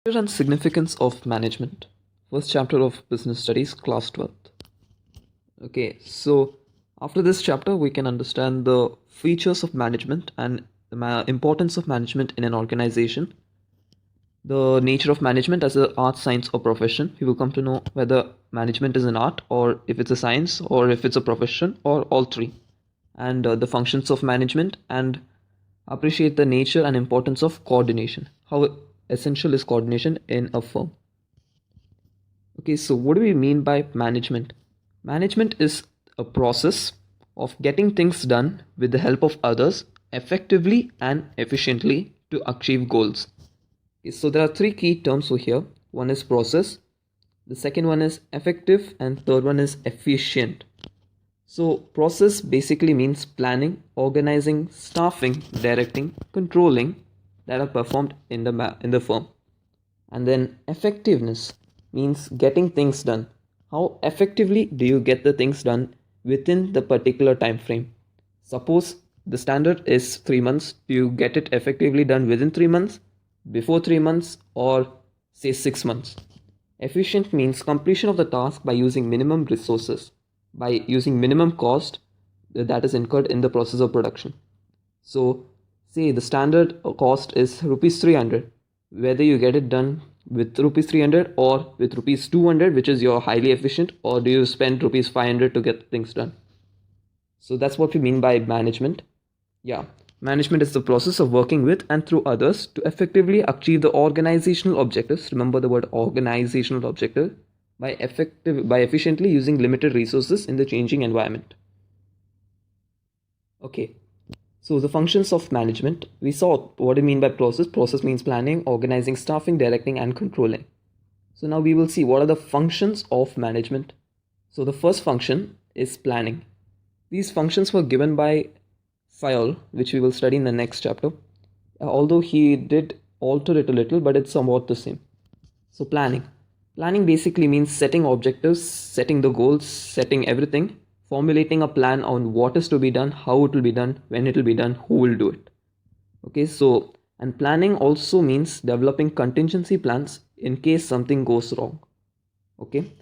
Nature and significance of management. First chapter of business studies, class 12th. Okay, so after this chapter, we can understand the features of management and the importance of management in an organization, the nature of management as an art, science, or profession. We will come to know whether management is an art, or if it's a science, or if it's a profession, or all three, and the functions of management, and appreciate the nature and importance of coordination. How essential is coordination in a firm? Okay, so what do we mean by management? Management is a process of getting things done with the help of others effectively and efficiently to achieve goals. Okay, so there are three key terms over here. One is process, the second one is effective, and third one is efficient. So process basically means planning, organizing, staffing, directing, controlling that are performed in the firm. And then effectiveness means getting things done. How effectively do you get the things done within the particular time frame? Suppose the standard is 3 months. Do you get it effectively done within 3 months, before 3 months, or say 6 months? Efficient means completion of the task by using minimum resources, by using minimum cost that is incurred in the process of production. So say the standard cost is rupees 300, whether you get it done with rupees 300 or with rupees 200, which is your highly efficient, or do you spend rupees 500 to get things done? So that's what we mean by management. Yeah, management is the process of working with and through others to effectively achieve the organizational objectives. Remember the word organizational objective, by efficiently using limited resources in the changing environment. Okay, so the functions of management, we saw what I mean by process. Process means planning, organizing, staffing, directing, and controlling. So now we will see what are the functions of management. So the first function is planning. These functions were given by Fayol, which we will study in the next chapter. Although he did alter it a little, but it's somewhat the same. So planning. Planning basically means setting objectives, setting the goals, setting everything, formulating a plan on what is to be done, how it will be done, when it will be done, who will do it. Okay, so and planning also means developing contingency plans in case something goes wrong. Okay,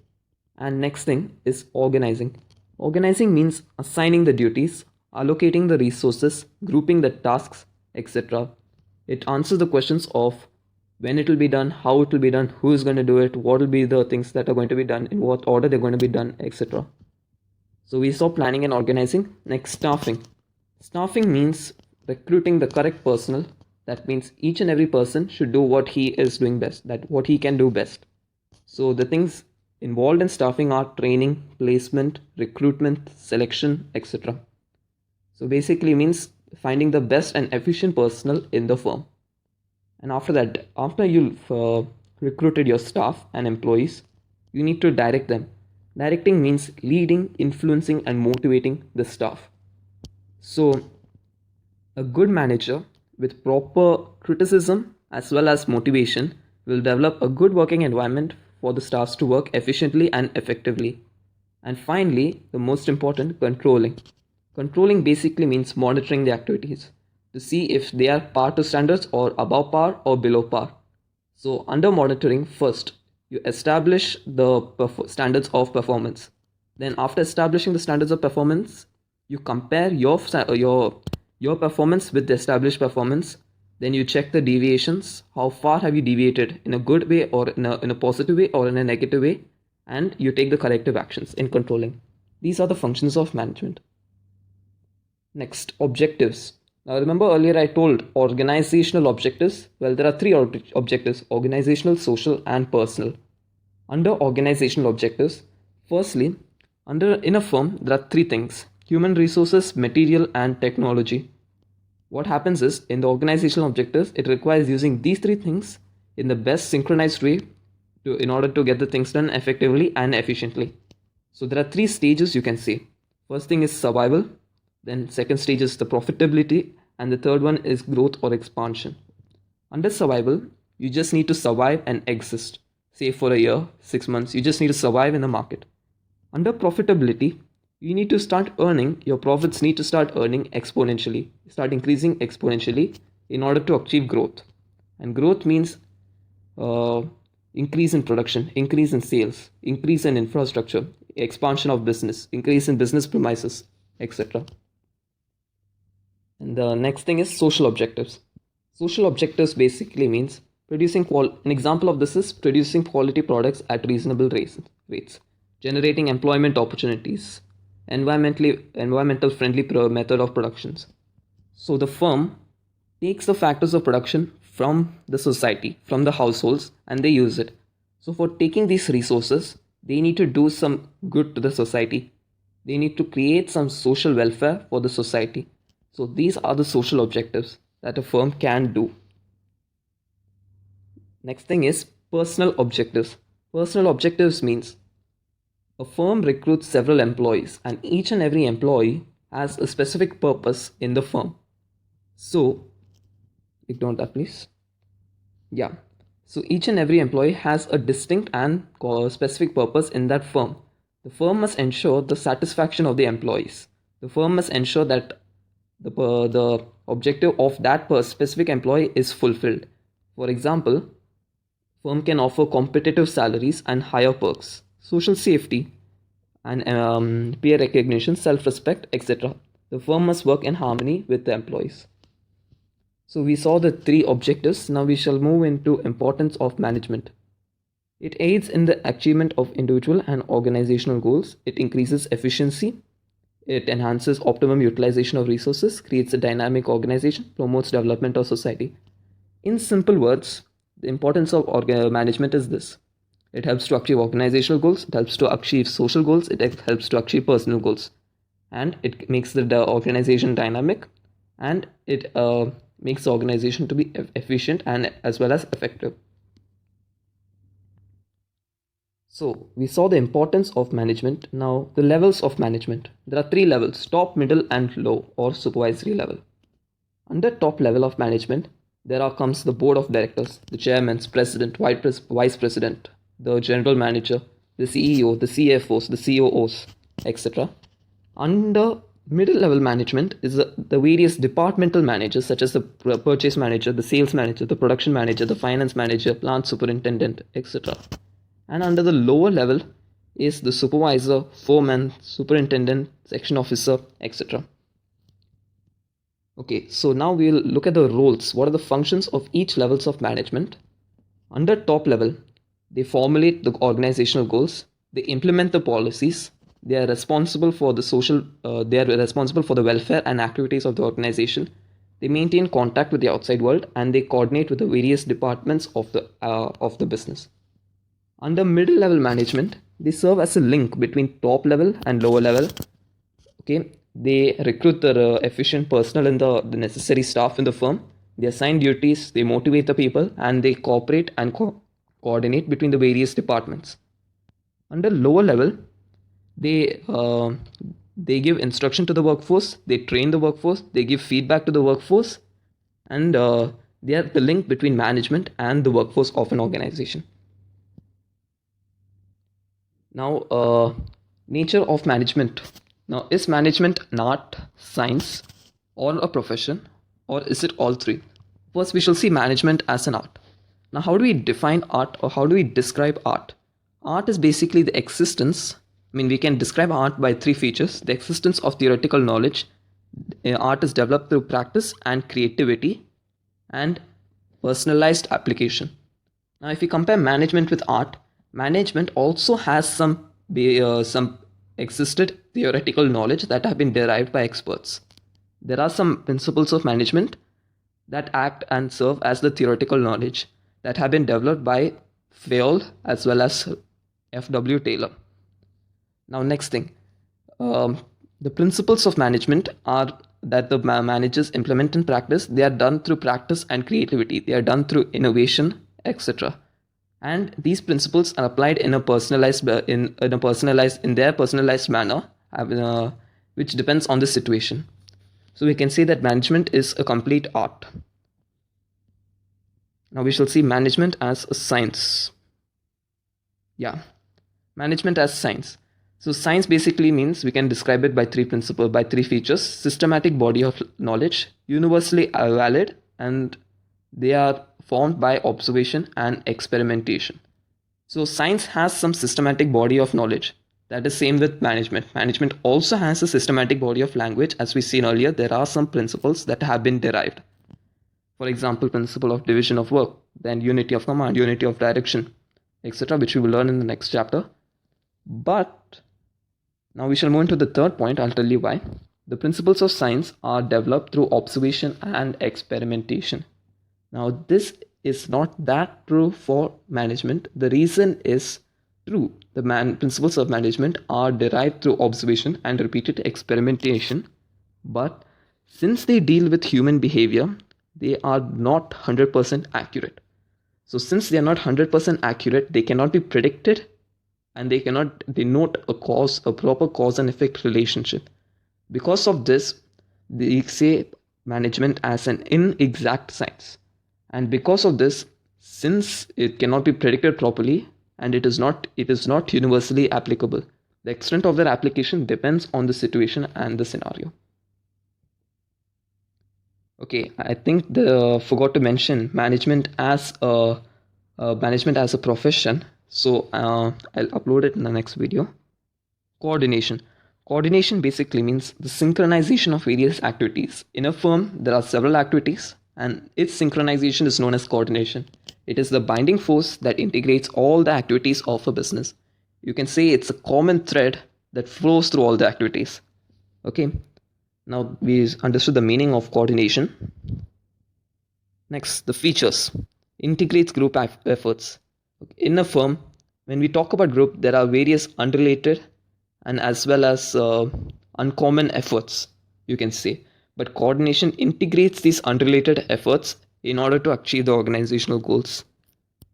and next thing is organizing. Organizing means assigning the duties, allocating the resources, grouping the tasks, etc. It answers the questions of when it will be done, how it will be done, who is going to do it, what will be the things that are going to be done, in what order they're going to be done, etc. So we saw planning and organizing. Next, staffing. Staffing means recruiting the correct personnel. That means each and every person should do what he is doing best, that what he can do best. So the things involved in staffing are training, placement, recruitment, selection, etc. So basically means finding the best and efficient personnel in the firm. And after that, after you've recruited your staff and employees, you need to direct them. Directing means leading, influencing, and motivating the staff. So a good manager with proper criticism as well as motivation will develop a good working environment for the staffs to work efficiently and effectively. And finally, the most important, controlling. Controlling basically means monitoring the activities to see if they are par to standards or above par or below par. So under monitoring, first you establish the standards of performance. Then after establishing the standards of performance, you compare your performance with the established performance. Then you check the deviations. How far have you deviated in a good way, or in a positive way, or in a negative way? And you take the corrective actions in controlling. These are the functions of management. Next, objectives. Now remember earlier I told organizational objectives. Well, there are three objectives: organizational, social, and personal. Under organizational objectives, firstly, in a firm there are three things: human resources, material, and technology. What happens is, in the organizational objectives, it requires using these three things in the best synchronized way in order to get the things done effectively and efficiently. So there are three stages you can see. First thing is survival, then second stage is the profitability, and the third one is growth or expansion. Under survival, you just need to survive and exist. Say for a year, 6 months, you just need to survive in the market. Under profitability, you need to start earning, your profits need to start earning exponentially, start increasing exponentially in order to achieve growth. And growth means uh, increase in production, increase in sales, increase in infrastructure, expansion of business, increase in business premises, etc. And the next thing is social objectives. Social objectives basically means producing an example of this is producing quality products at reasonable rates, generating employment opportunities, environmental friendly method of productions. So the firm takes the factors of production from the society, from the households, and they use it. So for taking these resources, they need to do some good to the society. They need to create some social welfare for the society. So these are the social objectives that a firm can do. Next thing is personal objectives. Personal objectives means a firm recruits several employees and each and every employee has a specific purpose in the firm. So, ignore that please. Yeah. So each and every employee has a distinct and specific purpose in that firm. The firm must ensure the satisfaction of the employees. The firm must ensure that the objective of that specific employee is fulfilled. For example, firm can offer competitive salaries and higher perks, social safety, and peer recognition, self-respect, etc. The firm must work in harmony with the employees. So we saw the three objectives. Now we shall move into importance of management. It aids in the achievement of individual and organizational goals. It increases efficiency. It enhances optimum utilization of resources, creates a dynamic organization, promotes development of society. In simple words, the importance of management is this. It helps to achieve organizational goals, it helps to achieve social goals, it helps to achieve personal goals. And it makes the organization dynamic, and it makes the organization to be efficient and as well as effective. So we saw the importance of management. Now the levels of management. There are three levels: top, middle, and low, or supervisory level. Under top level of management, there comes the board of directors, the chairman, president, vice president, the general manager, the CEO, the CFOs, the COOs, etc. Under middle level management is the various departmental managers such as the purchase manager, the sales manager, the production manager, the finance manager, plant superintendent, etc. And under the lower level is the supervisor, foreman, superintendent, section officer, etc. Okay, so now we'll look at the roles. What are the functions of each levels of management? Under top level, they formulate the organizational goals, they implement the policies, they are responsible for the they are responsible for the welfare and activities of the organization. They maintain contact with the outside world and they coordinate with the various departments of the business. Under middle level management, they serve as a link between top level and lower level. Okay, they recruit the efficient personnel and the necessary staff in the firm. They assign duties, they motivate the people, and they cooperate and coordinate between the various departments. Under lower level, they give instruction to the workforce, they train the workforce, they give feedback to the workforce, and they are the link between management and the workforce of an organization. Now, nature of management. Now, is management an art, science, or a profession, or is it all three? First, we shall see management as an art. Now, how do we define art, or how do we describe art? Art is basically the existence. We can describe art by three features: the existence of theoretical knowledge. Art is developed through practice and creativity, and personalized application. Now, if we compare management with art, management also has some existed theoretical knowledge that have been derived by experts. There are some principles of management that act and serve as the theoretical knowledge that have been developed by Fayol as well as F.W. Taylor. Now, next thing, the principles of management are that the managers implement in practice. They are done through practice and creativity. They are done through innovation, etc. And these principles are applied in a personalized manner, which depends on the situation. So we can say that management is a complete art. Now we shall see management as a science. Yeah, management as science. So science basically means we can describe it by three features: systematic body of knowledge, universally valid, and they are formed by observation and experimentation. So science has some systematic body of knowledge. That is same with management. Management also has a systematic body of language. As we seen earlier, there are some principles that have been derived. For example, principle of division of work, then unity of command, unity of direction, etc., which we will learn in the next chapter. But now we shall move into the third point. I'll tell you why. The principles of science are developed through observation and experimentation. Now, this is not that true for management. The reason is true. The principles of management are derived through observation and repeated experimentation. But since they deal with human behavior, they are not 100% accurate. So since they are not 100% accurate, they cannot be predicted and they cannot denote a proper cause and effect relationship. Because of this, they say management as an inexact science. And because of this, since it cannot be predicted properly and it is not universally applicable, the extent of their application depends on the situation and the scenario. Okay, I think forgot to mention management as a profession. So I'll upload it in the next video. Coordination. Coordination basically means the synchronization of various activities. In a firm, there are several activities, and its synchronization is known as coordination. It is the binding force that integrates all the activities of a business. You can say it's a common thread that flows through all the activities. Okay. Now we understood the meaning of coordination. Next, the features. Integrates group efforts. In a firm, when we talk about group, there are various unrelated and as well as uncommon efforts, you can say. But coordination integrates these unrelated efforts in order to achieve the organizational goals.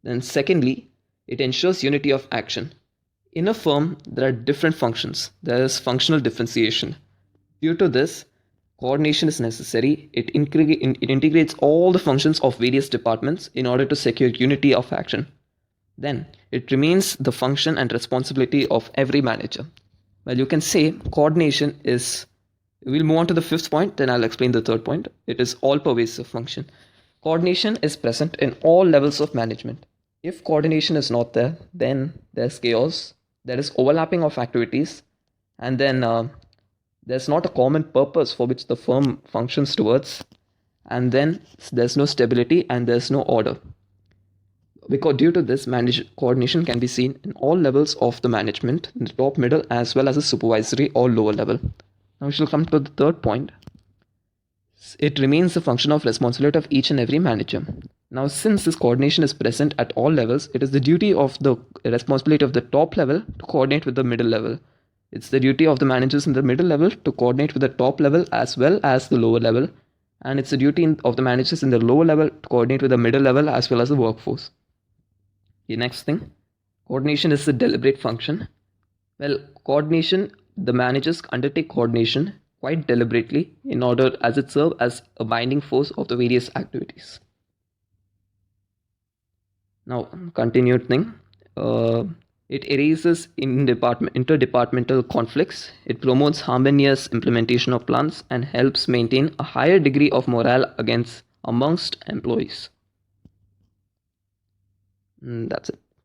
Then secondly, it ensures unity of action. In a firm, there are different functions. There is functional differentiation. Due to this, coordination is necessary. It integrates all the functions of various departments in order to secure unity of action. Then, it remains the function and responsibility of every manager. Well, you can say coordination is, we'll move on to the fifth point, then I'll explain the third point. It is all-pervasive function. Coordination is present in all levels of management. If coordination is not there, then there's chaos, there is overlapping of activities, and then there's not a common purpose for which the firm functions towards, and then there's no stability and there's no order. Because due to this, coordination can be seen in all levels of the management, in the top, middle, as well as the supervisory or lower level. Now we shall come to the third point. It remains the function of responsibility of each and every manager. Now, since this coordination is present at all levels, it is the duty of the responsibility of the top level to coordinate with the middle level. It's the duty of the managers in the middle level to coordinate with the top level as well as the lower level. And it's the duty of the managers in the lower level to coordinate with the middle level as well as the workforce. The next thing, coordination is the deliberate function. Well, coordination, the managers undertake coordination quite deliberately in order as it serves as a binding force of the various activities. Now, continued thing. It erases interdepartmental conflicts. It promotes harmonious implementation of plans and helps maintain a higher degree of morale amongst employees. That's it.